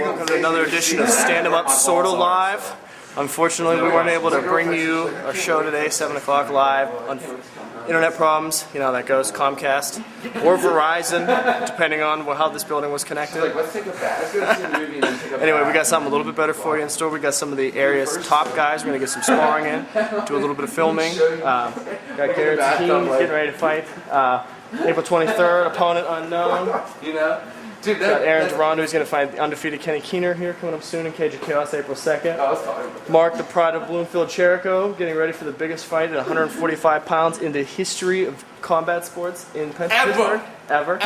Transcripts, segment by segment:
Welcome to another edition of Stand 'em Up Sorta Live. Unfortunately, we weren't able to bring you our show today, 7 o'clock live. Internet problems, you know how that goes, Comcast or Verizon, depending on how this building was connected. Anyway, we got something a little bit better for you in store. We got some of the area's top guys. We're going to get some sparring in, do a little bit of filming. Got Garrett's team getting ready to fight. April 23rd, opponent unknown. Dude, got Aaron Durando, who's going to fight the undefeated Kenny Keener here, coming up soon in Cage of Chaos, April 2nd. Mark, the pride of Bloomfield Cherico, getting ready for the biggest fight at 145 pounds in the history of combat sports in Pittsburgh. Ever.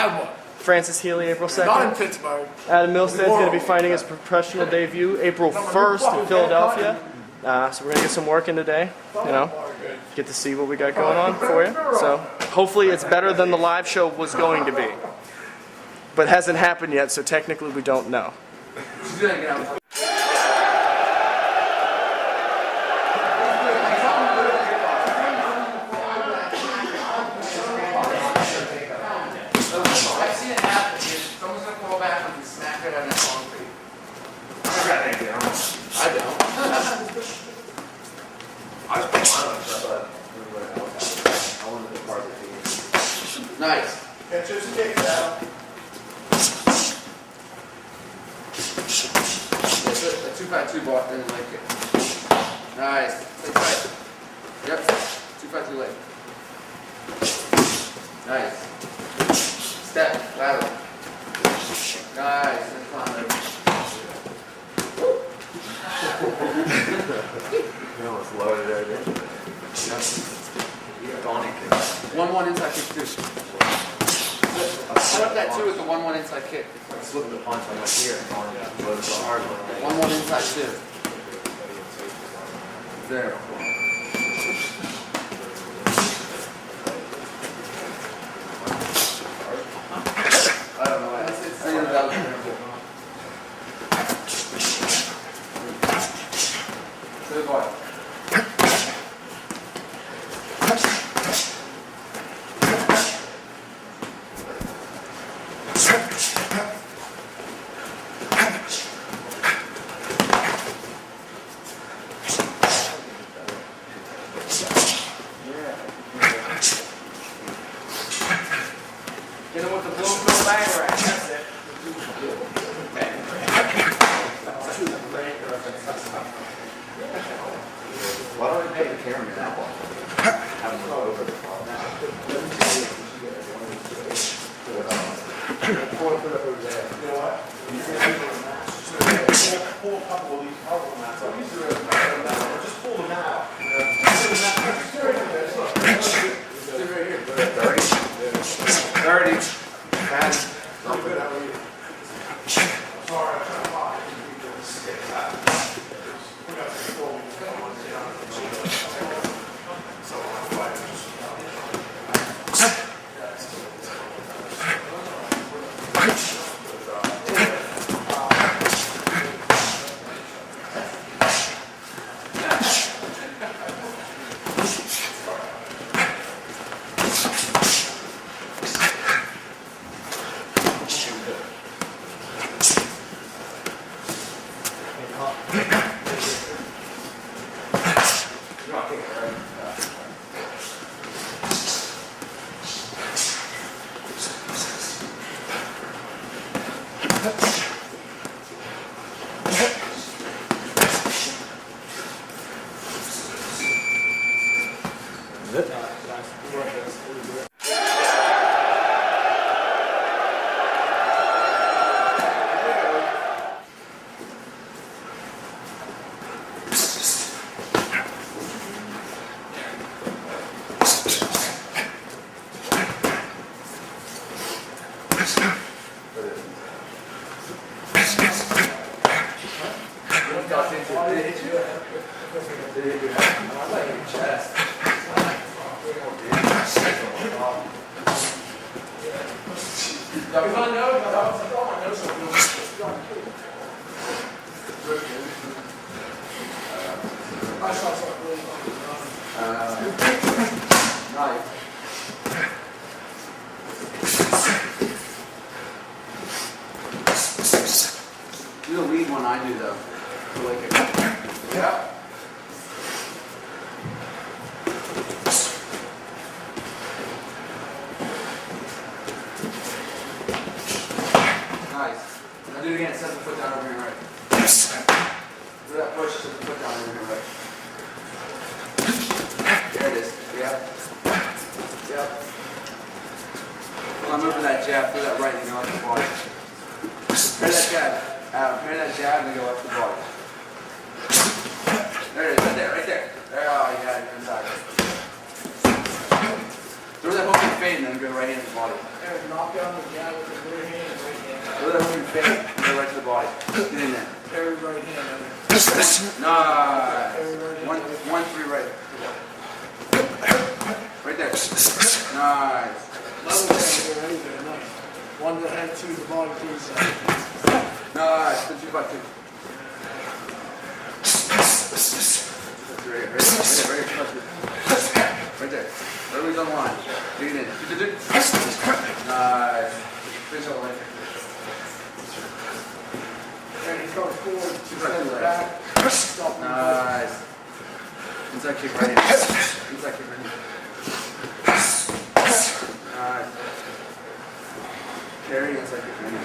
Francis Healy, April 2nd. Not in Pittsburgh. Adam Milstead's going to be fighting his professional debut April 1st in Philadelphia. So we're going to get some work in today, get to see what we got going on for you. So hopefully it's better than the live show was going to be. But it hasn't happened yet, so technically we don't know. Nice. Catch his kick out. A 2-5-2 ball and leg kick. Nice. Take tight. Yep. 2-5-2 leg. Nice. Step. Lateral. Nice. And climb. You almost loaded there, didn't you? Yep. 1-1 inside kick too. Set up that two with the 1-1 inside kick. I slipped the punch on my ear. But it's a hard one. 1-1 inside two. There. I don't know. It's good boy. Get him with the Bloomfield bang rack, that's it. Why don't we pay the cameraman that one? Have him go over the phone. Pull a couple of these power mats up. Just pull them out. 30. 10. the lead one I do though. So like it. Yeah. Nice. Now do it again. Set the foot down over here, right? Do that push. Set the foot down over here, right? There it is. Yeah. Yep. Well, I'm moving that jab. Do that right and go off the body. Pair that jab. Pair that jab and go off the body. There it is. Right there. Right there. There. Oh, you got it. You're inside. Throw that hook and fade and then go right into the body. Eric, knock down the jab with the rear hand and right hand. Throw that hook and fade and go right to the body. Get in there. Carry right hand, Eric. Nice. 1-3 right. Right there. Nice. Level hand there, right there, nice. One to the head, two to the body, two to the side. Nice. 2 by 2. Right there. Everybody's on the line. Dig it in. Nice. Finish all the way. And he comes forward, two steps back. Stop. Nice. Inside kick right in. Inside kick right in. Nice. Carry inside kick right in.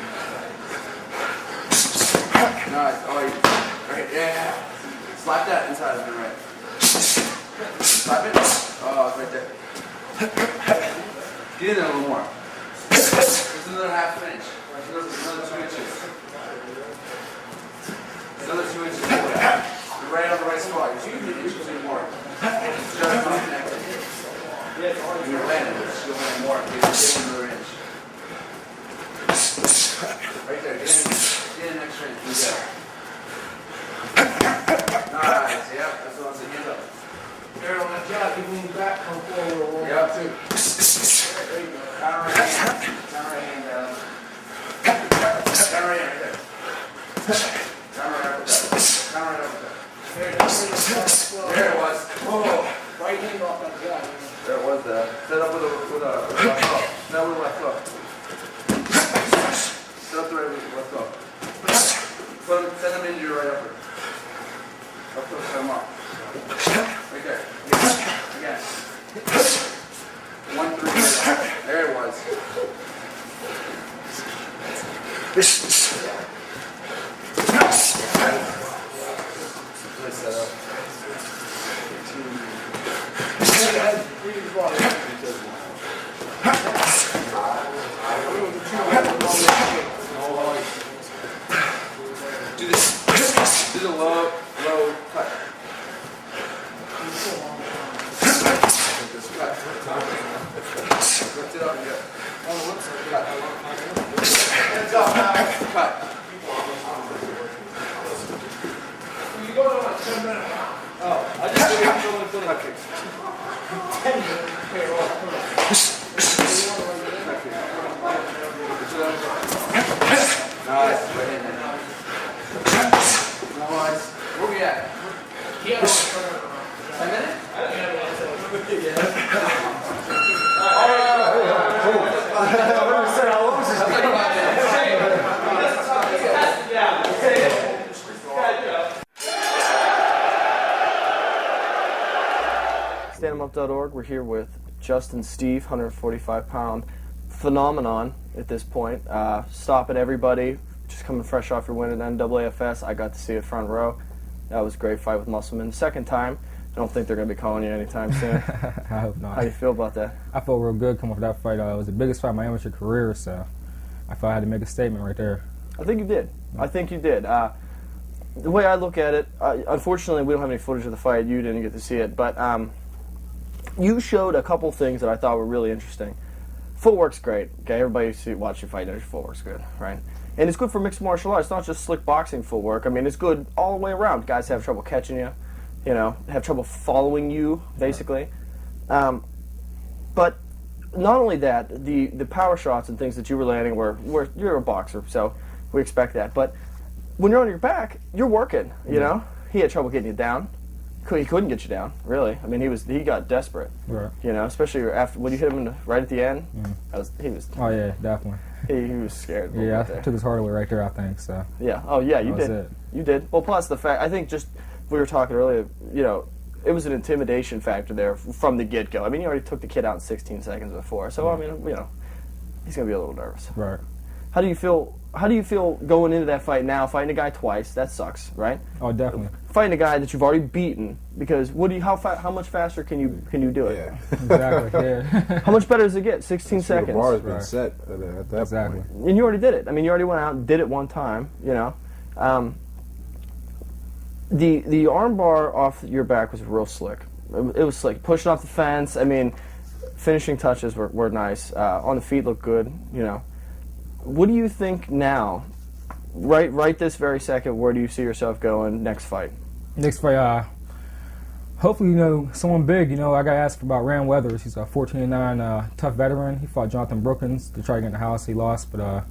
Nice. Oh, right. Yeah. Slap that inside of the right. Slap it. Oh, it's right there. Get in there a little more. There's another half inch. There's another 2 inches. Another 2 inches more. You're right on the right spot. You're 2 inches more. Just not connected. When you're landing, you'll land more. Get another inch. Right there. Get in an extra inch. Nice. Yep. That's what I'm saying. Hands up. There on that jab, you lean back, come forward a little Yep. bit too. There you go. Counter right hand. Counter right hand down. Counter right hand right there. Counter right up with that. Counter right up with that. There it was. Oh. Right hand off that jab. There it was there. Set up with a left hook. Set up with a left hook. Set up the right with the left hook. Send them into your right upper. Left hook, set them up. Right there. Again. 1-3 right. There it was. Nice setup. Do this. Do the low cut. Lift it up and go. Cut. Hands up. Cut. You go on a 10-minute round. Oh, I just did it controlling foot Cut kicks. 10 minutes. Okay, well, Nice. Right in there. Nice. Where we at? yeah. 10 minutes? StandEmUp.org. We're here with Justin Steve, 145-pound phenomenon at this point. Stopping everybody, just coming fresh off your win at NAAFS. I got to see it front row. That was a great fight with Musselman. The second time, I don't think they're going to be calling you anytime soon. I hope not. How do you feel about that? I felt real good coming off that fight. It was the biggest fight of my amateur career, so I felt I had to make a statement right there. I think you did. I think you did. The way I look at it, unfortunately, we don't have any footage of the fight. You didn't get to see it, but you showed a couple things that I thought were really interesting. Footwork's great. Okay, everybody watch you fight knows your footwork's good, right? And it's good for mixed martial arts. It's not just slick boxing footwork. I mean, it's good all the way around. Guys have trouble catching you, have trouble following you, basically. But not only that, the power shots and things that you were landing were you're a boxer, so we expect that. But when you're on your back, you're working. You know, he had trouble getting you down. He couldn't get you down, really. I mean, he got desperate. Right. Especially after when you hit him right at the end. Mm. He was. Oh yeah, definitely. He was scared. A little Yeah, bit I there. took his heart away right there, I think. So Yeah. Oh, yeah, you that was did. it. You did. Well, plus the fact, I think just, we were talking earlier, it was an intimidation factor there from the get-go. I mean, he already took the kid out in 16 seconds before. So, I mean, he's going to be a little nervous. Right. How do you feel going into that fight now, fighting a guy twice? That sucks, right? Oh, definitely. Fighting a guy that you've already beaten, because how much faster can you do it? Yeah. Exactly. Yeah. How much better does it get? 16 The seconds. bar has been Right. set at that Exactly. point. And you already did it. I mean, you already went out and did it one time, The arm bar off your back was real slick. It was slick. Pushing off the fence. I mean, finishing touches were nice. On the feet looked good, What do you think now? Right this very second, where do you see yourself going next fight? Next fight, hopefully, someone big. I got asked about Rand Weathers. He's a 14-9 tough veteran. He fought Jonathan Brookins to try to get in the house. He lost, but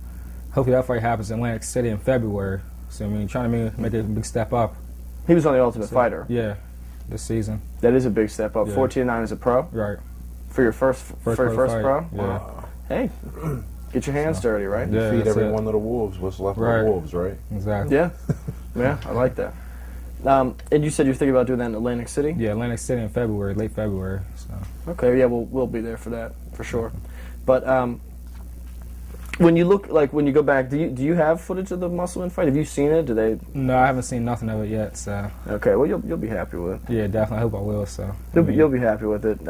hopefully that fight happens in Atlantic City in February. So, trying to make a big step up. He was on the Ultimate Fighter. Yeah, this season. That is a big step up. Yeah. 14-9 as a pro Right. for your first First pro. fight. Yeah. Hey, get your hands dirty, right? Yeah, Feed that's every it. one of the wolves. What's left of Right. the wolves, right? Exactly. Yeah, yeah, I like that. And you said you're thinking about doing that in Atlantic City? Yeah, Atlantic City in February, late February. So. Okay, yeah, we'll be there for that for sure. But when you go back, do you have footage of the Musselman fight? Have you seen it? Do they? No, I haven't seen nothing of it yet. So Okay, well you'll be happy with it. yeah, definitely. I hope I will. So You'll be happy with it.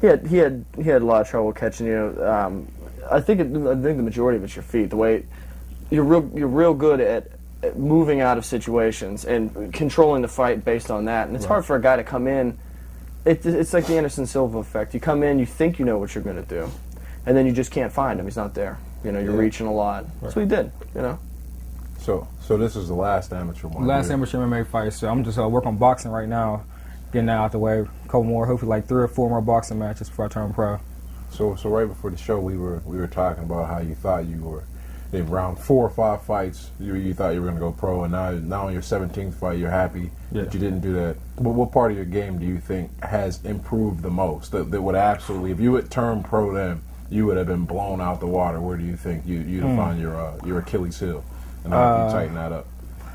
He had a lot of trouble catching you. I think the majority of it's your feet. The way you're real good at moving out of situations and controlling the fight based on that. And it's hard for a guy to come in. It's like the Anderson Silva effect. You come in, you think you know what you're going to do, and then you just can't find him. He's not there. You're reaching a lot. That's what he did. So this is the last amateur one. last here. amateur MMA fight. So I'm just working on boxing right now, getting that out the way. A couple more, hopefully like 3 or 4 more boxing matches before I turn pro. So right before the show, we were talking about how you thought you were in round 4 or 5 fights. You thought you were going to go pro, and now in your 17th fight, you're happy that you didn't do that. But what part of your game do you think has improved the most? That would absolutely, if you had turned pro then, you would have been blown out the water. Where do you think you'd find your Achilles heel, and how do you tighten that up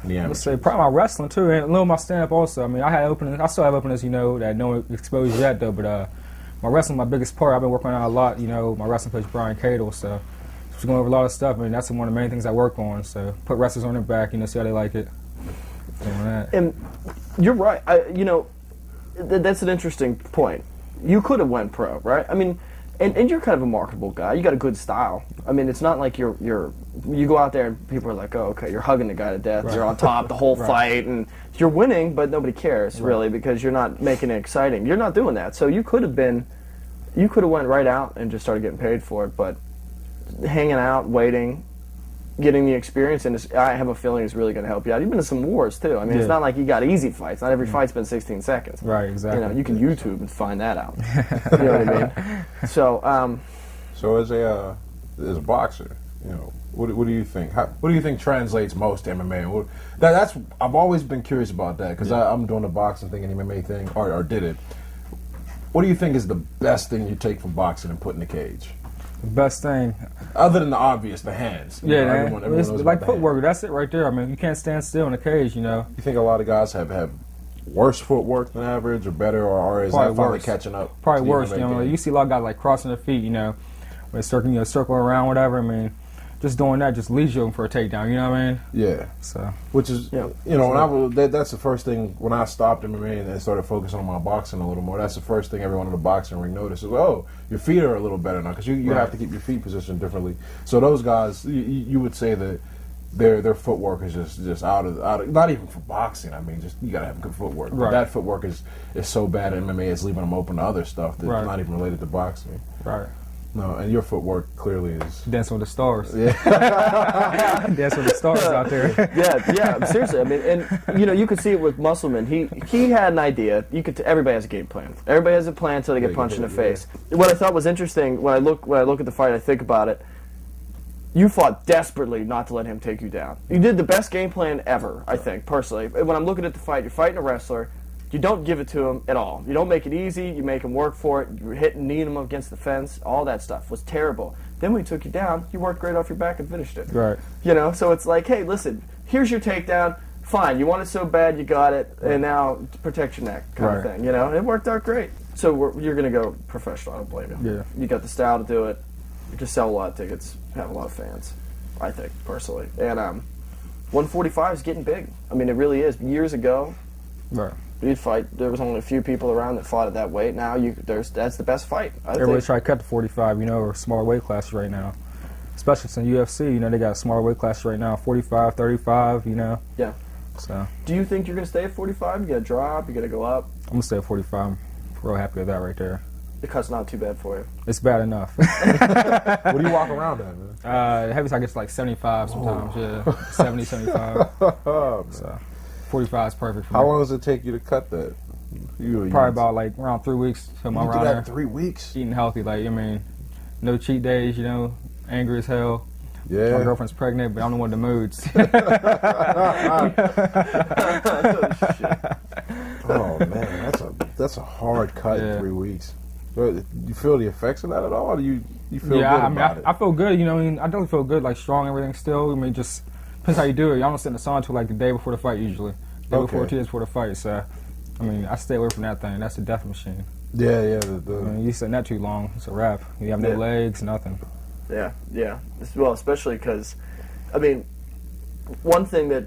in the amateur? Let's say probably my wrestling too, and a little my stand up also. I still have openings, that no one exposed yet though. But my wrestling, my biggest part. I've been working on a lot. My wrestling coach Brian Cadle, so just going over a lot of stuff. That's one of the main things I work on. So put wrestlers on their back, see how they like it. Doing that. And you're right. That's an interesting point. You could have went pro, right? And you're kind of a marketable guy. You got a good style. It's not like you go out there and people are like, oh, okay, you're hugging the guy to death. Right. You're on top the whole fight, and you're winning, but nobody cares really because you're not making it exciting. You're not doing that. So you could have went right out and just started getting paid for it, but hanging out, waiting, getting the experience, and I have a feeling it's really going to help you out. You've been in some wars too. It's not like you got easy fights. Not every fight's been 16 seconds. Right, exactly. You can YouTube and find that out. You know what I mean? So, as a boxer, what do you think? What do you think translates most to MMA? I've always been curious about that because I'm doing the boxing thing and MMA thing, or did it. What do you think is the best thing you take from boxing and put in the cage? The best thing, other than the obvious, the hands. Everyone it's knows like about the footwork. hands. That's it right there. You can't stand still in a cage. You think a lot of guys have worse footwork than average, or better, or is Probably that finally worse. catching up? Probably to the worse. MMA game? You see a lot of guys like crossing their feet. When they're circling around, whatever. Just doing that just leads you for a takedown. You know what I mean? Yeah. So, which is, that's the first thing when I stopped MMA and started focusing on my boxing a little more. That's the first thing everyone in the boxing ring notices. Oh, your feet are a little better now because you have to keep your feet positioned differently. So those guys, you would say that their footwork is just out of not even for boxing. Just you gotta have good footwork. But that footwork is so bad in MMA, it's leaving them open to other stuff that's not even related to boxing. right. No, and your footwork clearly is Dancing with the stars. Yeah. Dancing with the stars out there. yeah, seriously. You could see it with Musselman. He had an idea. Everybody has a game plan. Everybody has a plan until they get punched in the face. What I thought was interesting when I look at the fight, I think about it. You fought desperately not to let him take you down. You did the best game plan ever, I think, personally. When I'm looking at the fight, you're fighting a wrestler. You don't give it to him at all. You don't make it easy. You make him work for it. You're kneeing him against the fence. All that stuff was terrible. Then we took you down. You worked great off your back and finished it. Right. You know, so it's like, hey, listen, here's your takedown. Fine, you want it so bad, you got it, and now protect your neck, kind of thing. You know, and it worked out great. So you're going to go professional. I don't blame you. Yeah. You got the style to do it. You just sell a lot of tickets, have a lot of fans. I think personally, and 145 is getting big. I mean, it really is. Years ago, Right. you'd fight. There was only a few people around that fought at that weight. Now that's the best fight. Everybody's trying to cut to 45, you know, or smaller weight classes right now. Especially since UFC, you know, they got a smaller weight class right now, 45, 35, you know. Yeah. So. Do you think you're going to stay at 45? You got to drop? You got to go up? I'm going to stay at 45. I'm real happy with that right there. The cut's not too bad for you. It's bad enough. What do you walk around at, man? Heavy side gets like 75 sometimes, yeah. 70, 75. So 45 is perfect for me. How long does it take you to cut that? Probably about like around 3 weeks to my You do around that there. in 3 weeks? Eating healthy, like, I mean, no cheat days, you know, angry as hell. My Yeah. girlfriend's pregnant, but I'm the one in the moods. Oh man, that's a hard cut in 3 weeks. But you feel the effects of that at all? Or do you feel good I mean, about it? I feel good, you know, I mean, I definitely feel good, like strong, everything still. I mean, just depends how you do it. I don't sit in the sauna until like the day before the fight usually. Day before, 2 days before the fight, so, I mean, I stay away from that thing. That's a death machine. Yeah. I mean, you sit in that too long, it's a wrap. You have no legs, nothing. Yeah. Well, especially because, I mean, one thing that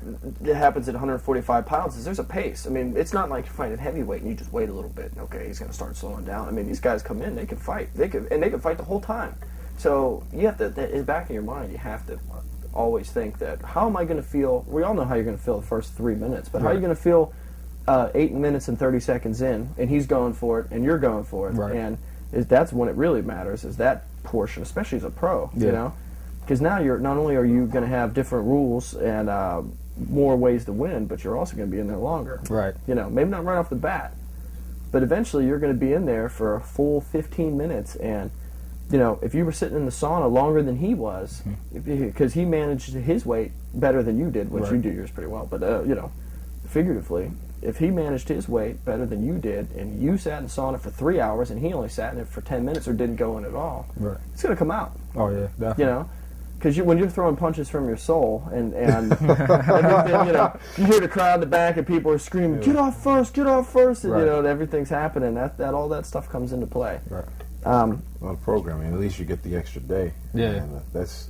happens at 145 pounds is there's a pace. I mean, it's not like you're fighting heavyweight and you just wait a little bit. Okay, he's going to start slowing down. I mean, these guys come in, they can fight. They can fight the whole time. So you have to, in the back of your mind, you have to always think that, how am I going to feel? We all know how you're going to feel the first 3 minutes, but how are you going to feel 8 minutes and 30 seconds in, and he's going for it, and you're going for it, and that's when it really matters, is that portion, especially as a pro, you know? Because now not only are you going to have different rules and more ways to win, but you're also going to be in there longer. Right. You know, maybe not right off the bat, but eventually you're going to be in there for a full 15 minutes. And, you know, if you were sitting in the sauna longer than he was, because he managed his weight better than you did, which you do yours pretty well, but, you know, figuratively, if he managed his weight better than you did, and you sat in the sauna for 3 hours and he only sat in it for 10 minutes or didn't go in at all, it's going to come out. Oh, yeah, definitely. You know? Because when you're throwing punches from your soul and everything, you know, you hear the crowd in the back and people are screaming, get off first, and, you know, and everything's happening. That all that stuff comes into play. Right. On programming, at least you get the extra day. Yeah. And that's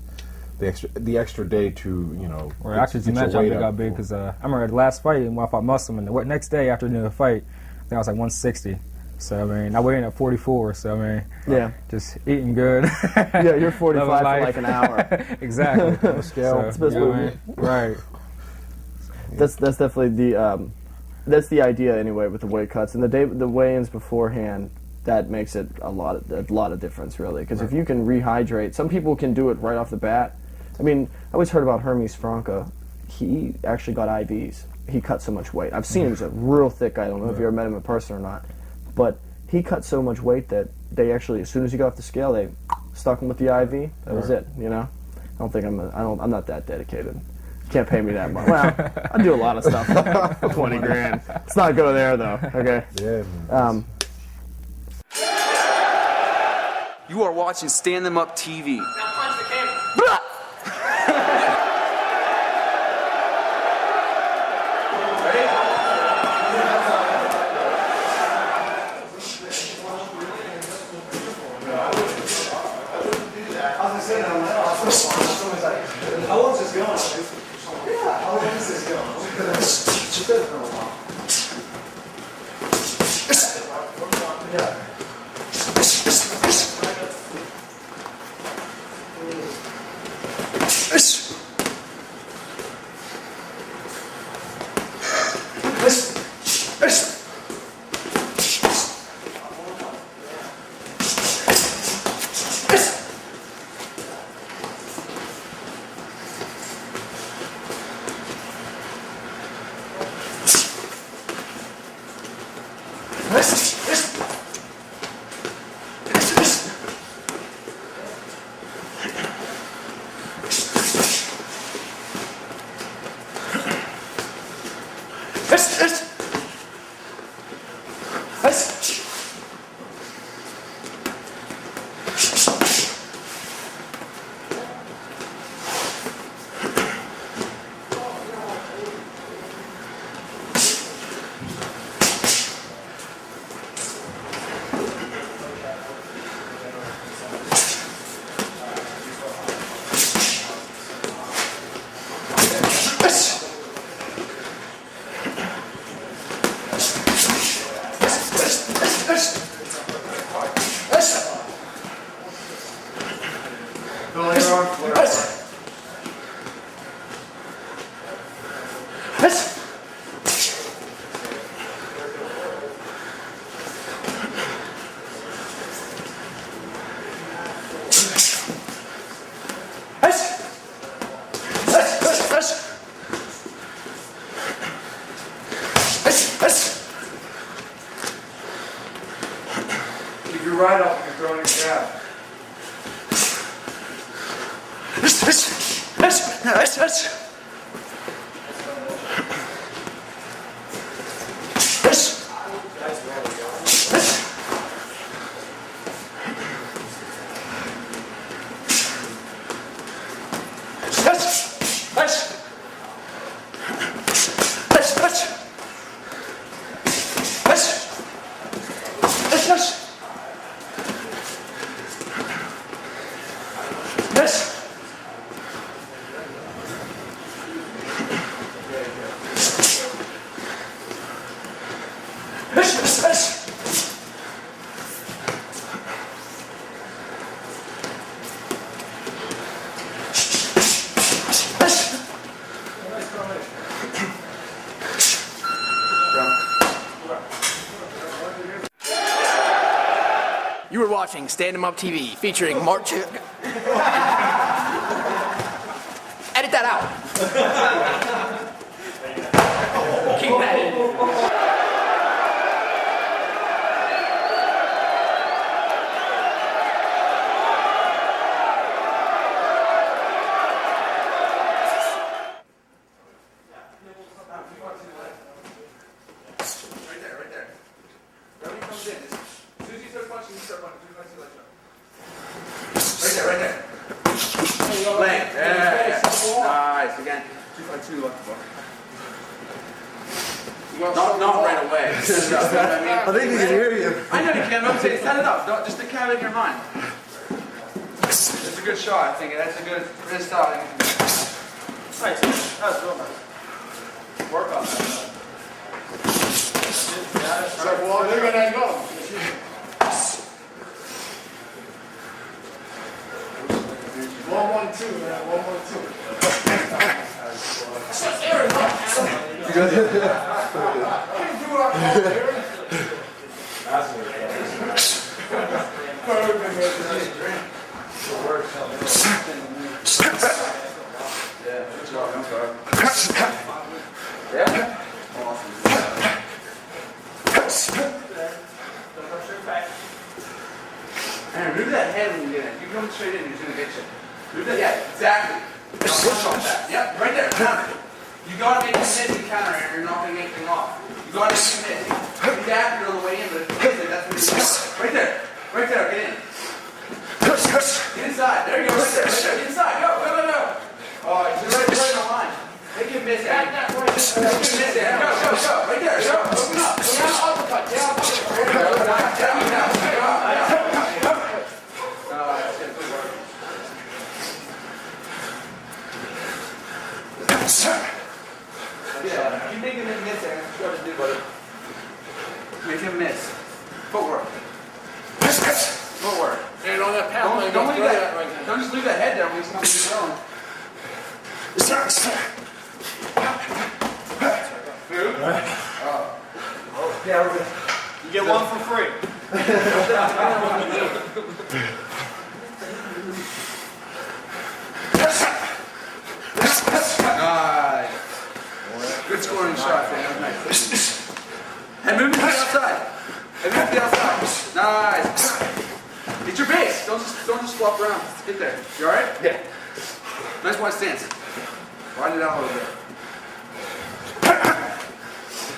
the extra day to, you know. Or actually, the matchup got big because I remember the last fight when I fought Muslim, and the next day after doing the fight, I think I was like 160. So, I mean, I weighed in at 44, so, I mean, just eating good. Yeah, you're 45 for like an hour. Exactly. On the scale. So, you know what I mean? Right. That's definitely that's the idea anyway with the weight cuts. And the weigh-ins beforehand, that makes it a lot of difference, really. Because if you can rehydrate, some people can do it right off the bat. I mean, I always heard about Hermes Franca. He actually got IVs. He cut so much weight. I've seen him. He's a real thick guy. I don't know if you ever met him in person or not. But he cut so much weight that they actually, as soon as he got off the scale, they stuck him with the IV. That was it, you know? I don't think I'm not that dedicated. You can't pay me that much. Well, I do a lot of stuff for 20 grand. Let's not go there, though, okay? Yeah. You are watching Stand Them Up TV. Now punch the camera. How long is this going? Yeah, how long is this going? It's been for a while. Yeah. Keep your right up and throw in your jab. You were watching Stand 'em Up TV featuring March. Edit that out. Keep that in. Right there. Leg. Yeah. Nice. Again. 252 left the bar. Not right away. Set it up. You know what I mean? I think he can hear you. I know you can. I'm saying set it up. Don't, just to count it in your mind. It's a good shot. I think that's a good for this style. Nice. That's real nice. Work on that. So, well, they're gonna go. 1-1-2, man. 1-1-2. You got it? Can't do it on here. Yeah. And move that head when you get in. You come straight in, he's gonna get you. Move that, yeah, exactly. Don't push on that. Yep, right there, counter. You gotta make a miss and counter, and you're not gonna get anything off. You gotta make a miss. Be back, you're on the way in, but if you miss it, that's what you want. Right there, get in. Get inside, there you go, right there, get inside, go. Oh, you're right on line. Make it miss, Andy. Make it miss, Andy. Go, right there, go, open up. Yeah, you make him miss, Aaron. That's what you do, buddy. Make him miss. Footwork. Footwork. And on that path, Don't leave that. Don't just leave that head there when he's coming to Yeah, we're good. You get one for free. Nice. Good scoring shot, man. Nice. And move to the outside. Nice. Get your base. Don't just flop around. Get there. You all right? Yeah. Nice wide stance. Widen it out a little bit.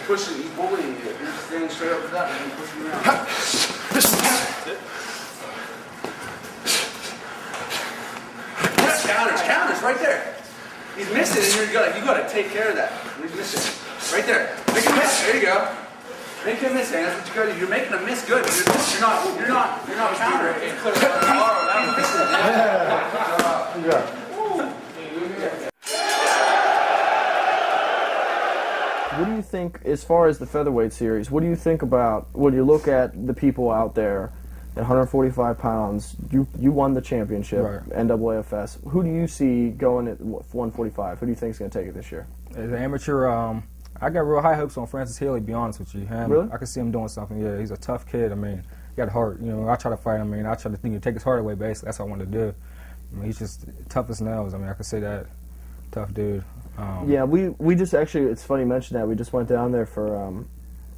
Pushing, he's bullying you. You're just standing straight up to that and pushing around. Counters right there. He's missing, and you gotta take care of that. He's missing. Right there. Make him miss. There you go. Make him miss, man. That's what you gotta do. You're making a miss good. You're not countering. He's missing. Yeah. What do you think, as far as the featherweight series, what do you think about when you look at the people out there at 145 pounds. You won the championship, Right. NAAFS. Who do you see going at 145? Who do you think is going to take it this year? As an amateur, I got real high hopes on Francis Healy, to be honest with you. Really? I can see him doing something. Yeah, he's a tough kid. I mean, he got heart. You know, I try to fight him. I mean, I try to take his heart away, basically. That's what I want to do. I mean, he's just tough as nails. I mean, I can say that. Tough dude. Yeah, we just actually, it's funny you mention that. We just went down there for,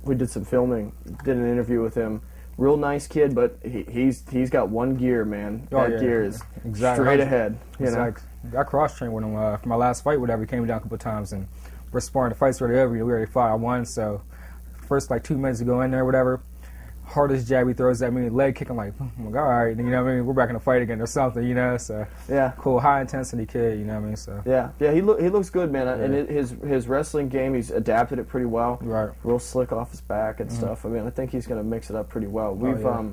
we did some filming, did an interview with him. Real nice kid, but he's got one gear, man. Oh, That yeah. gear is Exactly. straight ahead. You know? Like, I cross-trained with him for my last fight, whatever. He came down a couple of times, and we're sparring. The fight's already over. We already fought. I won, so first, 2 minutes to go in there, whatever. Hardest jab he throws at me, leg kick. I'm like, all right, you know what I mean? We're back in the fight again or something, you know? So, Yeah. cool, high-intensity kid, you know what I mean? So, Yeah, he looks good, man. And his wrestling game, he's adapted it pretty well. right. Real slick off his back and stuff. I mean, I think he's going to mix it up pretty well. We've yeah.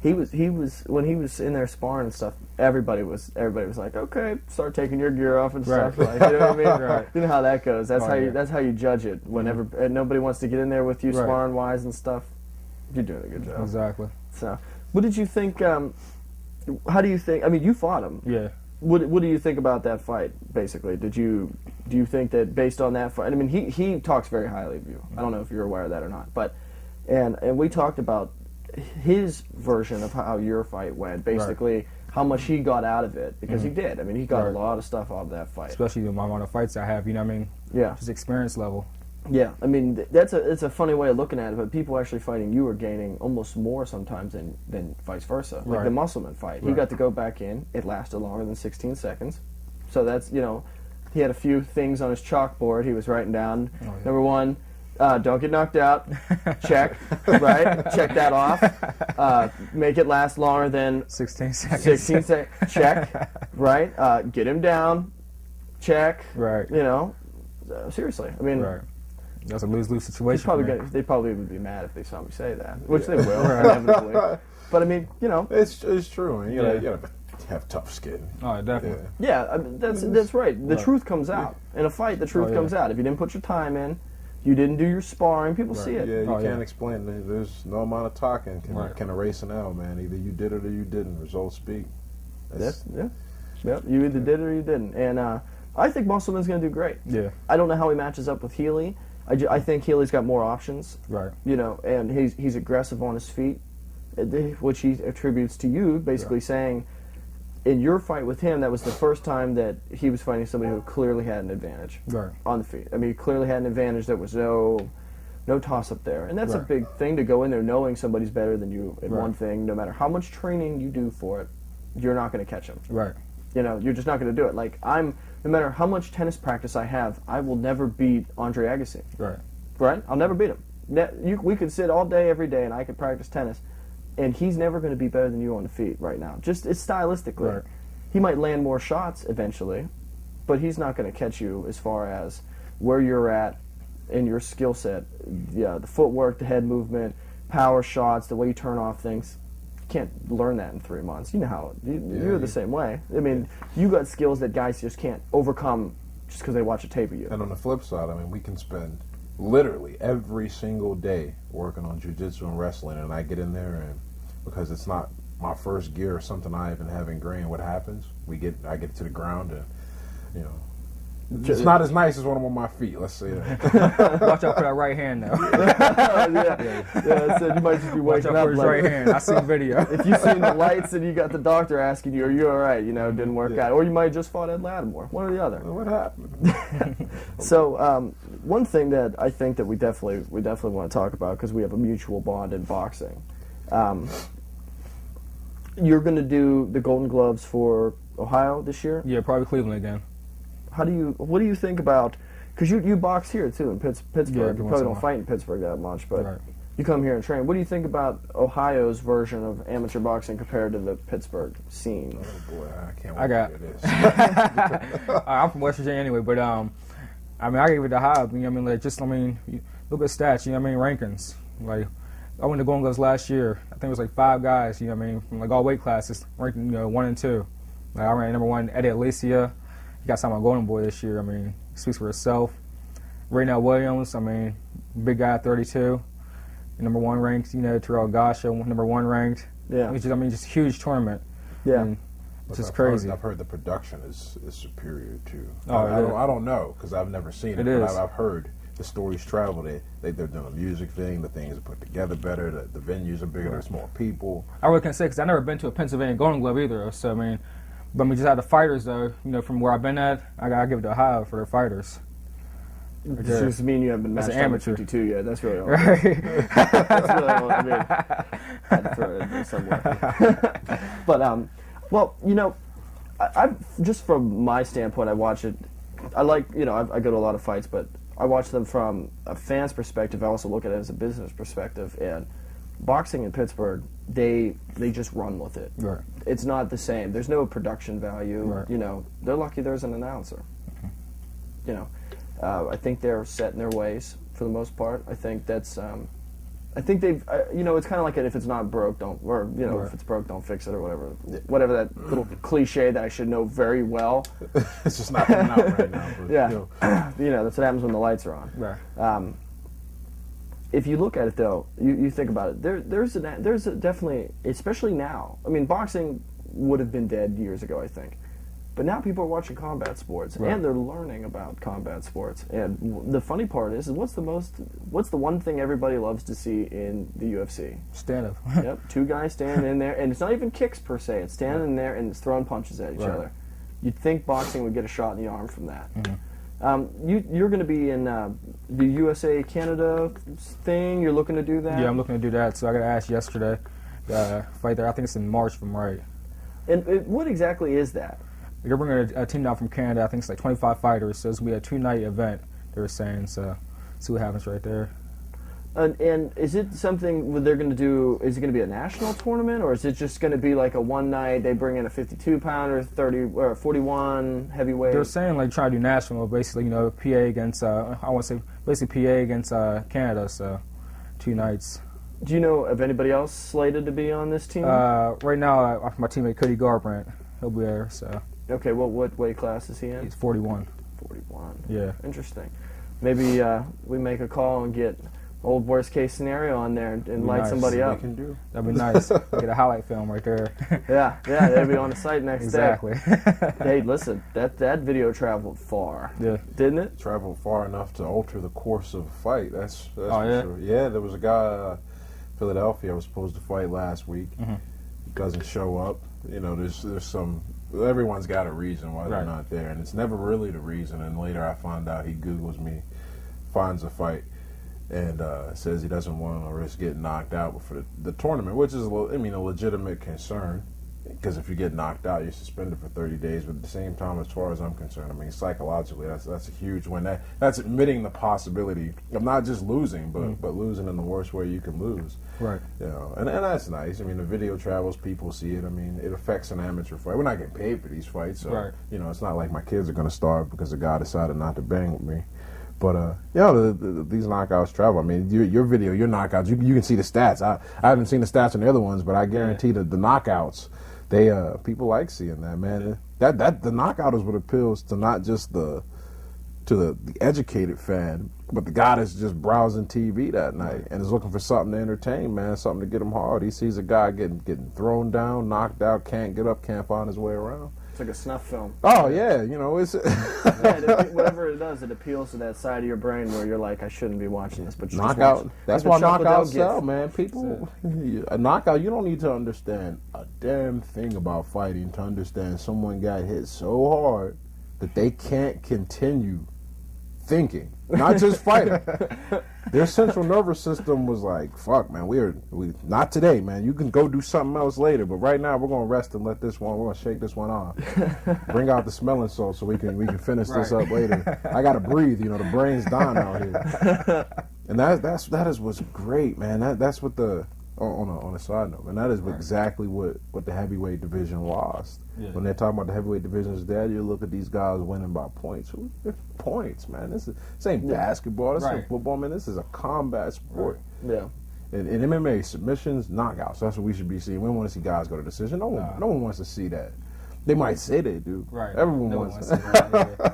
he was when he was in there sparring and stuff. Everybody was like, okay, start taking your gear off and Right. stuff. Like, you know what I mean? Right. You know how that goes. That's Oh, how yeah. that's how you judge it. Whenever and nobody wants to get in there with you Right. sparring wise and stuff. You're doing a good job. Exactly. So, what did you think? How do you think? I mean, you fought him. Yeah. What do you think about that fight? Basically, do you think that based on that fight? I mean, he talks very highly of you. I don't know if you're aware of that or not, but and we talked about his version of how your fight went. Basically, how much he got out of it because he did. I mean, he got a Right. lot of stuff out of that fight. Especially the amount of fights I have, you know what I mean? Yeah, Just experience level. yeah. I mean, it's a funny way of looking at it, but people actually fighting you are gaining almost more sometimes than vice versa. Like Right. the Musselman fight, he Right. got to go back in. It lasted longer than 16 seconds, so that's he had a few things on his chalkboard he was writing down. Oh, yeah. Number one, don't get knocked out. Check, right? Check that off. Make it last longer than 16 seconds. 16 seconds. Check, right? Get him down. Check. Right. Seriously, I mean. Right. That's a lose-lose He's situation. probably for me. they probably would be mad if they saw me say that, which they will inevitably. But I mean, It's true, man. You Yeah. gotta have tough skin. Oh, definitely. yeah, I mean, that's right. The truth comes out in a fight. The truth Oh, yeah. comes out. If you didn't put your time in, you didn't do your sparring. People see it. Yeah, you Oh, can't yeah. explain it. There's no amount of talking Right. can erase an L, man. Either you did it or you didn't. Results speak. Yeah. You either did it or you didn't. And I think Musselman's going to do great. Yeah. I don't know how he matches up with Healy. I think Healy's got more options. Right. And he's aggressive on his feet, which he attributes to you, basically saying, in your fight with him, that was the first time that he was fighting somebody who clearly had an advantage Right. on the feet. I mean, he clearly had an advantage. There was no toss-up there. And that's a Right. big thing to go in there knowing somebody's better than you at Right. one thing. No matter how much training you do for it, you're not going to catch him. Right. You're just not going to do it. Like, no matter how much tennis practice I have, I will never beat Andre Agassi. Right. Right? I'll never beat him. We could sit all day, every day, and I could practice tennis, and he's never going to be better than you on the feet right now. Just it's stylistically. Right. He might land more shots eventually, but he's not going to catch you as far as where you're at in your skill set. Yeah, the footwork, the head movement, power shots, the way you turn off things. You can't learn that in 3 months. You know how you're the same way. I mean, you got skills that guys just can't overcome just because they watch a tape of you. And on the flip side, I mean, we can spend literally every single day working on jiu-jitsu and wrestling, and I get in there, and because it's not my first gear or something I even have ingrained, what happens? I get to the ground, and it's not as nice as when I'm on my feet. Let's say that. Watch out for that right hand now. yeah. So you might just be Watch waking out up for his like, right hand. I see the video. if you seen the lights and you got the doctor asking you, "Are you all right?" It didn't work out, or you might have just fought Ed Lattimore, one or the other. What happened? So one thing that I think that we definitely want to talk about, because we have a mutual bond in boxing. You're going to do the Golden Gloves for Ohio this year. Yeah, probably Cleveland again. What do you think about? Because you box here too in Pittsburgh. Yeah, You every once probably in a don't while. fight in Pittsburgh that much, but Right. you come here and train. What do you think about Ohio's version of amateur boxing compared to the Pittsburgh scene? Oh boy, I can't I wait got- to hear this. I'm from West Virginia anyway, but I mean, I gave it the high. You know what I mean? You look at stats. You know what I mean? Rankings. Like, I went to Golden Gloves last year. I think it was like 5 guys. You know what I mean? From like all weight classes, ranked 1 and 2. Like, I ran number 1, Eddie Alicia. He got signed by Golden Boy this year. I mean, he speaks for himself. Raynell Williams. I mean, big guy, 32. You #1 ranked. You know, Terrell Gasha, #1 ranked. Yeah. Which is, I mean, just a huge tournament. Yeah. And it's just I've crazy. I've heard the production is superior too. Oh, I don't know because I've never seen it. It But is. I've heard the stories travel. They're doing a music thing. The things are put together better. The venues are bigger. There's more people. I really can't say because I've never been to a Pennsylvania Golden Glove either. So I mean, but we just had the fighters though. You know, from where I've been at, I gotta give it to Ohio for their fighters. Does this mean you haven't been As matched an up at amateur. 52 yet? That's really all. Right. That's really all I mean. I had to throw it in there somewhere. But well, you know, I just from my standpoint, I watch it. I like, you know, I go to a lot of fights, but I watch them from a fan's perspective. I also look at it as a business perspective. And boxing in Pittsburgh, they just run with it. Right. It's not the same. There's no production value. Right. You know, they're lucky there's an announcer. You know, I think they're set in their ways for the most part. I think that's. I think they've. You know, it's kind of like if it's not broke, don't. Or you know, Right. if it's broke, don't fix it, or whatever. Whatever that little cliche that I should know very well. It's just not coming out right now. But, Yeah. you know, You know, that's what happens when the lights are on. Right. If you look at it though, you think about it. There's definitely, especially now. I mean, boxing would have been dead years ago, I think, but now people are watching combat sports Right. and they're learning about combat sports. And the funny part is what's the one thing everybody loves to see in the UFC? Stand up. Yep, two guys standing in there, and it's not even kicks per se. It's standing in there and it's throwing punches at each Right. other. You'd think boxing would get a shot in the arm from that. Mm-hmm. You're going to be in the USA Canada thing. You're looking to do that. Yeah, I'm looking to do that. So I got asked yesterday. Fight there. I think it's in March, if I'm right. And what exactly is that? They're bringing a team down from Canada. I think it's like 25 fighters. So it's gonna be a 2-night event. They were saying. So see what happens right there. And is it something they're going to do? Is it going to be a national tournament, or is it just going to be like a one night? They bring in a 52-pounder, 30 or 41 heavyweight. They're saying like try to do national, basically. You know, PA against I want to say basically PA against Canada. So 2 nights. Do you know of anybody else slated to be on this team? Right now, my teammate Cody Garbrandt, he'll be there. So Okay, what weight class is he in? he's 41. 41. Yeah. Interesting. Maybe we make a call and get old worst case scenario on there and light nice. somebody we up. can do. That'd be nice. Get a highlight film right there. Yeah, they'll be on the site next Exactly. day. Hey, listen, that video traveled far, Yeah. didn't it? Traveled far enough to alter the course of a fight. That's Oh, for yeah? sure. Yeah, there was a guy, Philadelphia, was supposed to fight last week. Mhm. He doesn't show up. You know, there's some. Everyone's got a reason why they're Right. not there, and it's never really the reason. And later, I find out he Googles me, finds a fight, and says he doesn't want to risk getting knocked out for the tournament, which is, a legitimate concern. Because if you get knocked out, you're suspended for 30 days. But at the same time, as far as I'm concerned, I mean, psychologically, that's a huge win. That's admitting the possibility of not just losing, but losing in the worst way you can lose. Right. You know, and that's nice. I mean, the video travels, people see it. I mean, it affects an amateur fight. We're not getting paid for these fights, so Right. you know, it's not like my kids are going to starve because a guy decided not to bang with me. But these knockouts travel. I mean, your video, your knockouts, you can see the stats. I haven't seen the stats on the other ones, but I guarantee that the knockouts, they people like seeing that, man. That the knockout is what appeals to not just the educated fan, but the guy that's just browsing TV that night and is looking for something to entertain, man, something to get him hard. He sees a guy getting thrown down, knocked out, can't get up, can't find his way around. It's like a snuff film. Oh yeah, you know, it's Yeah, whatever it does, it appeals to that side of your brain where you're like, I shouldn't be watching this, but you just knockout. watch. That's Like why the Chuck knockouts Liddell sell, gif. man. People, a knockout. You don't need to understand a damn thing about fighting to understand someone got hit so hard that they can't continue thinking, not just fighting. Their central nervous system was like, "Fuck, man, we not today, man. You can go do something else later, but right now we're gonna rest and let this one. We're gonna shake this one off. Bring out the smelling salt so we can finish this up later. I gotta breathe. You know, the brain's dying out here." And that is what's great, man. That's what the on a side note, and that is exactly what the heavyweight division lost. Yeah. When they're talking about the heavyweight division is dead, you look at these guys winning by points. Points, man. This ain't basketball. This ain't football, man. This is a combat sport. Yeah. In MMA, submissions, knockouts. That's what we should be seeing. We don't want to see guys go to decision. No one wants to see that. They might say they do. Right. Everyone No wants one that. wants to see that, yeah.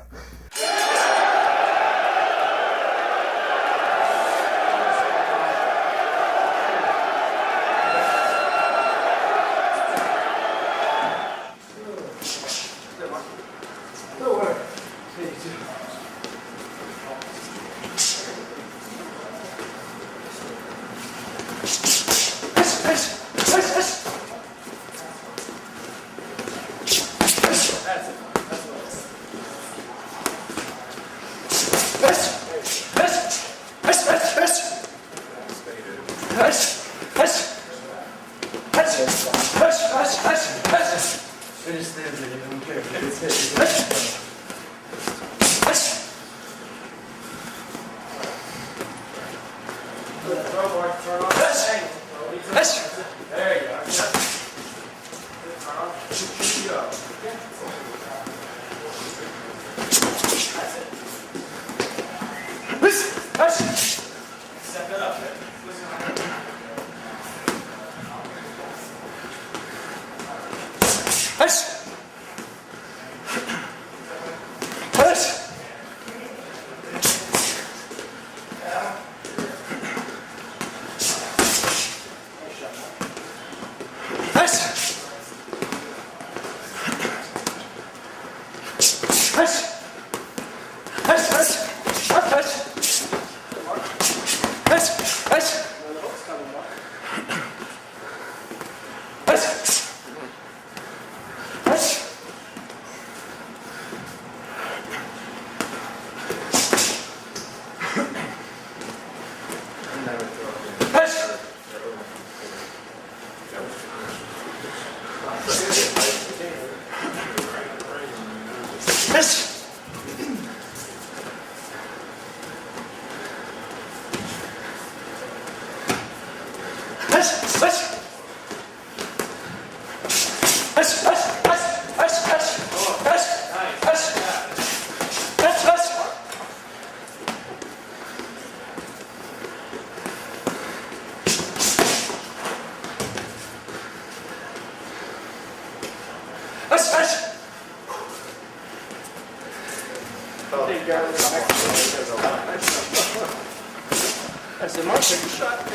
I said, Mark, take a shot.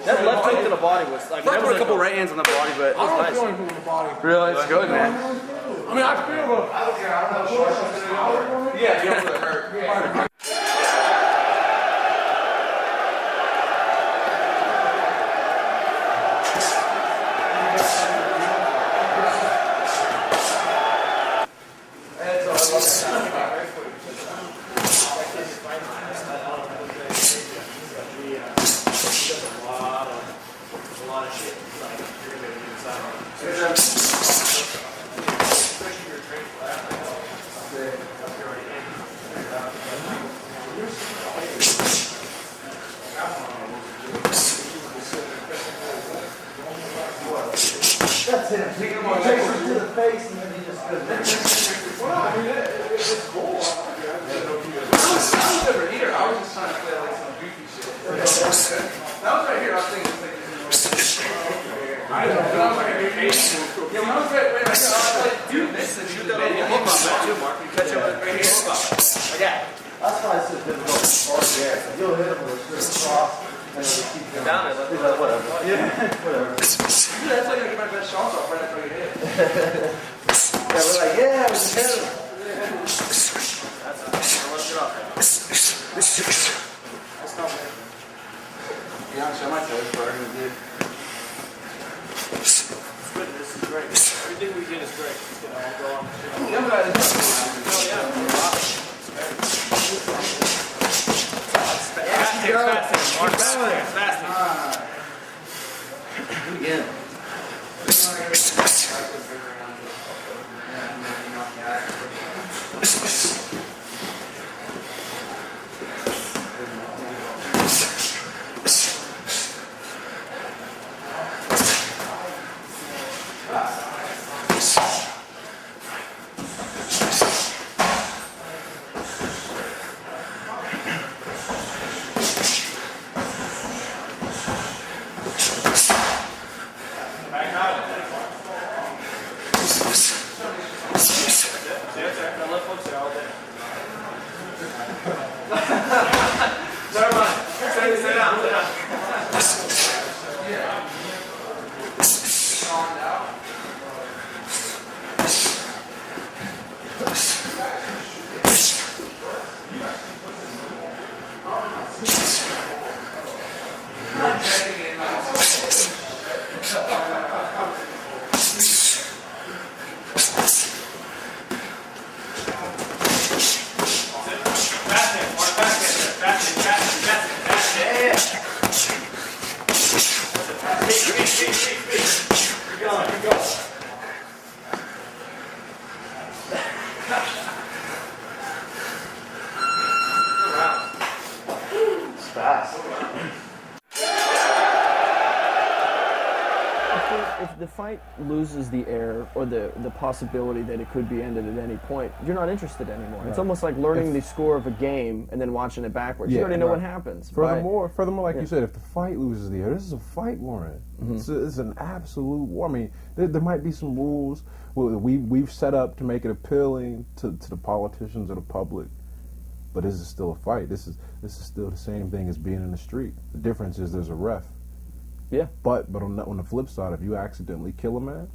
That left hook to the body was like. I put a couple right hands on the body, but it was nice. feel anything in the body. Really, it's good, man. I mean, I feel the. I don't care. I don't know. Yeah, you don't really hurt. If the fight loses the air or the possibility that it could be ended at any point, you're not interested anymore. It's almost like learning the score of a game and then watching it backwards. You Yeah, already know right. what happens. Furthermore, like you said, if the fight loses the air, this is a fight, Warren. It's an absolute war. I mean, there might be some rules we've set up to make it appealing to the politicians or the public, but this is still a fight. This is still the same thing as being in the street. The difference is there's a ref. Yeah. But on the flip side, if you accidentally kill a man,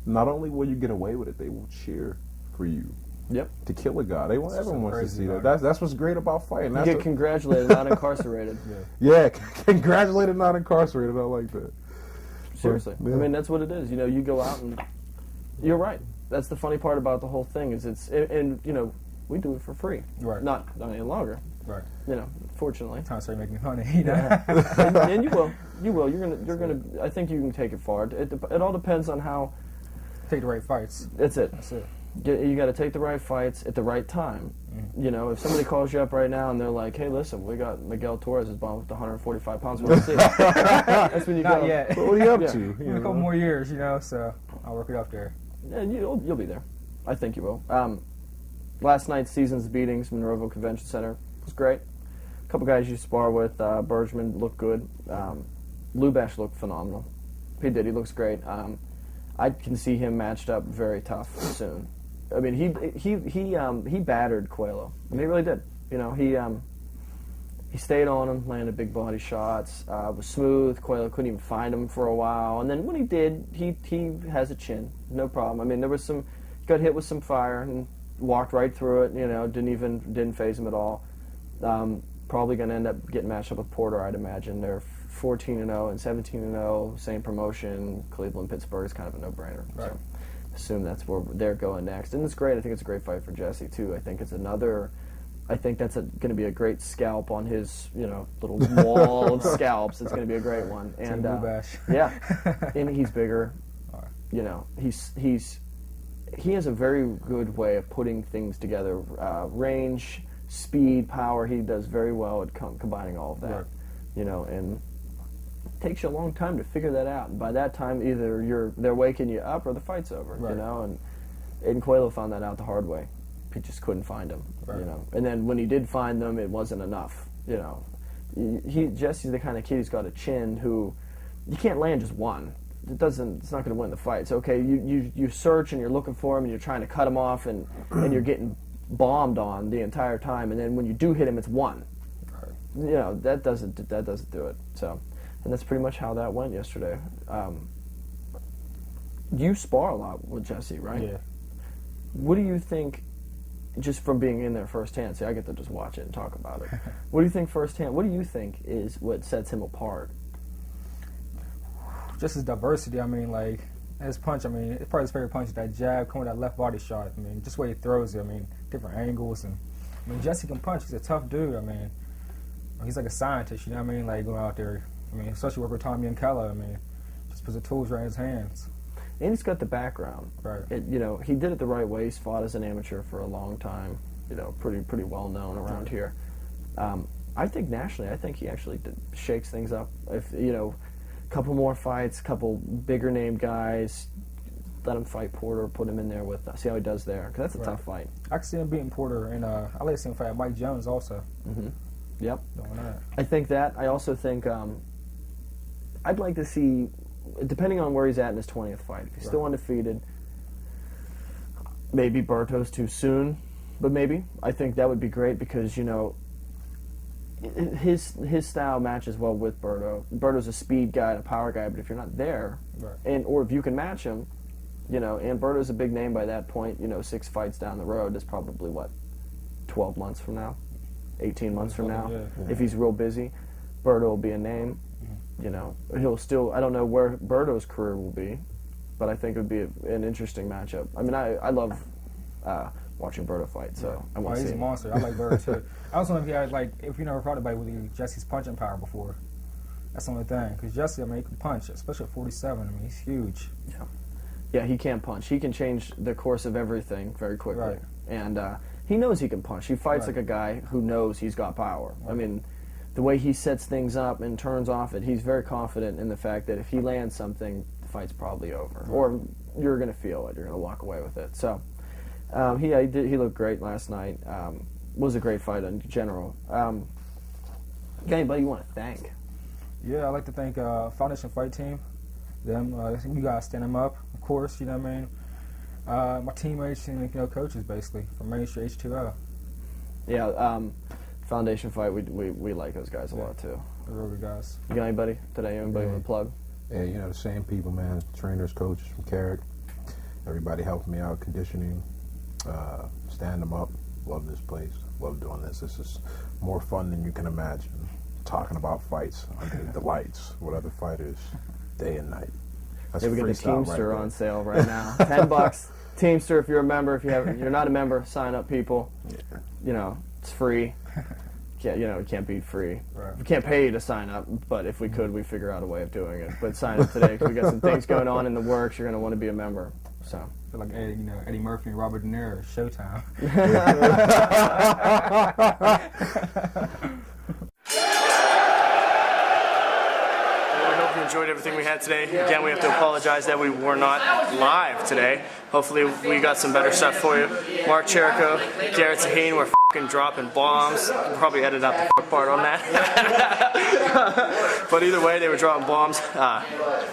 not only will you get away with it, they will cheer for you. Yep. To kill a guy, everyone wants to crazy see that. part. That's what's great about fighting. You That's get congratulated, not incarcerated. yeah, congratulated, not incarcerated. I like that. Seriously. Yeah. I mean, that's what it is. You know, you go out and you're right. That's the funny part about the whole thing is and you know, we do it for free. Right. Not any longer. Right. You know, fortunately. Time to start making money. You know? and you will. You will. You're gonna. I think you can take it far. It all depends on how. Take the right fights. That's it. That's it. You got to take the right fights at the right time. You know, if somebody calls you up right now and they're like, "Hey, listen, we got Miguel Torres is bombed with 145 pounds. What do you see?" That's when you Not go. yet. What are you up Yeah. to? In a couple more years, you know, so I'll work it up there. And you'll be there. I think you will. Last night's season's beatings, Monroeville Convention Center, was great. A couple guys you spar with, Bergman looked good. Lubash looked phenomenal. He did. He looks great. I can see him matched up very tough soon. I mean, he battered Coelho. I mean, he really did. You know, he stayed on him, landed big body shots. Was smooth. Coelho couldn't even find him for a while, and then when he did, he has a chin, no problem. I mean, there was he got hit with some fire and walked right through it. You know, didn't phase him at all. Probably going to end up getting matched up with Porter, I'd imagine. They're 14-0 and 17-0, same promotion. Cleveland, Pittsburgh is kind of a no-brainer. Right. So assume that's where they're going next, and it's great. I think it's a great fight for Jesse too. I think it's another. I think that's going to be a great scalp on his, you know, little wall of scalps. It's going to be a great one. And Lubash. yeah, and he's bigger. You know, he has a very good way of putting things together. Range, speed, power. He does very well at combining all of that. Right. You know, and it takes you a long time to figure that out. And by that time, either they're waking you up or the fight's over. Right. You know, and Coelho found that out the hard way. He just couldn't find them. Right. You know, and then when he did find them, it wasn't enough. You know, Jesse's the kind of kid who's got a chin who you can't land just one. It's not going to win the fight. It's okay. You search and you're looking for him and you're trying to cut him off and you're getting bombed on the entire time. And then when you do hit him, it's one. Right. You know, that doesn't do it. So, and that's pretty much how that went yesterday. You spar a lot with Jesse, right? Yeah. What do you think? Just from being in there firsthand, see, I get to just watch it and talk about it. What do you think firsthand? What do you think is what sets him apart? Just his diversity. I mean, like his punch. I mean, it's probably his favorite punch. That jab, coming with that left body shot. I mean, just the way he throws it. I mean, different angles and. I mean, Jesse can punch. He's a tough dude. I mean, he's like a scientist. You know what I mean? Like going out there. I mean, especially work with Tommy and Keller. I mean, just puts the tools right in his hands. And he's got the background. Right. You know, he did it the right way. He's fought as an amateur for a long time. You know, pretty well known around here. I think nationally, I think he actually shakes things up. If you know, a couple more fights, a couple bigger named guys, let him fight Porter, put him in there with. See how he does there, because that's a tough fight. I can see him beating Porter, and I like to see him fight Mike Jones also. Mm-hmm. Yep. Doing that. I think that. I also think I'd like to see, depending on where he's at in his 20th fight, if he's still undefeated, maybe Berto's too soon, but maybe. I think that would be great because, you know, his style matches well with Berto. Berto's a speed guy and a power guy, but if you're not there, or if you can match him, you know, and Berto's a big name by that point, you know, 6 fights down the road is probably, 12 months from now? 18 months from now? Yeah. If he's real busy, Berto will be a name. You know, he'll still, I don't know where Berto's career will be, but I think it would be an interesting matchup. I mean, I love watching Berto fight, so I want to see he's a him. monster. I like Berto too. I also know if you had, if you never fought anybody with Jesse's punching power before. That's the only thing. Because Jesse, I mean, he can punch, especially at 47. I mean, he's huge. Yeah, he can punch. He can change the course of everything very quickly. Right. And he knows he can punch. He fights like a guy who knows he's got power. I mean, the way he sets things up and turns off it, he's very confident in the fact that if he lands something, the fight's probably over. Or you're going to feel it. You're going to walk away with it. So, he looked great last night. Was a great fight in general. Got anybody you want to thank? Yeah, I'd like to thank Foundation Fight Team. Them, you guys stand them up, of course, you know what I mean? My teammates and coaches, basically, from Main Street H2O. Yeah, Foundation Fight, we like those guys a lot, too. They're real good guys. You got anybody today? Anybody want to plug? Yeah, the same people, man. Trainers, coaches from Carrick. Everybody helping me out, conditioning, stand them up. Love this place. Love doing this. This is more fun than you can imagine. Talking about fights under the lights with other fighters, day and night. That's Yeah, we got the freestyle Teamster right on sale right now. $10. Teamster, if you're a member. If you're not a member, sign up, people. Yeah. It's free. It can't be free. Right. We can't pay you to sign up, but if we could, we'd figure out a way of doing it. But sign up today because we got some things going on in the works. You're going to want to be a member. So. I feel like Eddie Murphy and Robert De Niro, Showtime. We hope you enjoyed everything we had today. Again, we have to apologize that we were not live today. Hopefully we got some better stuff for you. Mark Cherico, Garrett Saheen were f***ing dropping bombs. We'll probably edit out the f*** part on that. But either way, they were dropping bombs.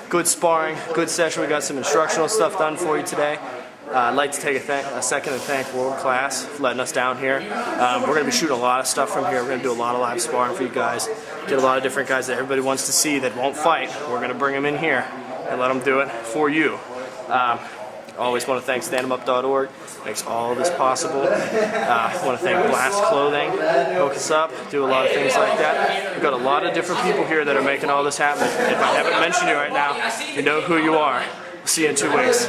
Good sparring, good session. We got some instructional stuff done for you today. I'd like to take a second to thank World Class for letting us down here. We're going to be shooting a lot of stuff from here. We're going to do a lot of live sparring for you guys. Get a lot of different guys that everybody wants to see that won't fight. We're going to bring them in here and let them do it for you. Always want to thank standemup.org. Makes all of this possible. I want to thank Blast Clothing. Hook us up. Do a lot of things like that. We've got a lot of different people here that are making all this happen. If I haven't mentioned you right now, you know who you are. We'll see you in 2 weeks.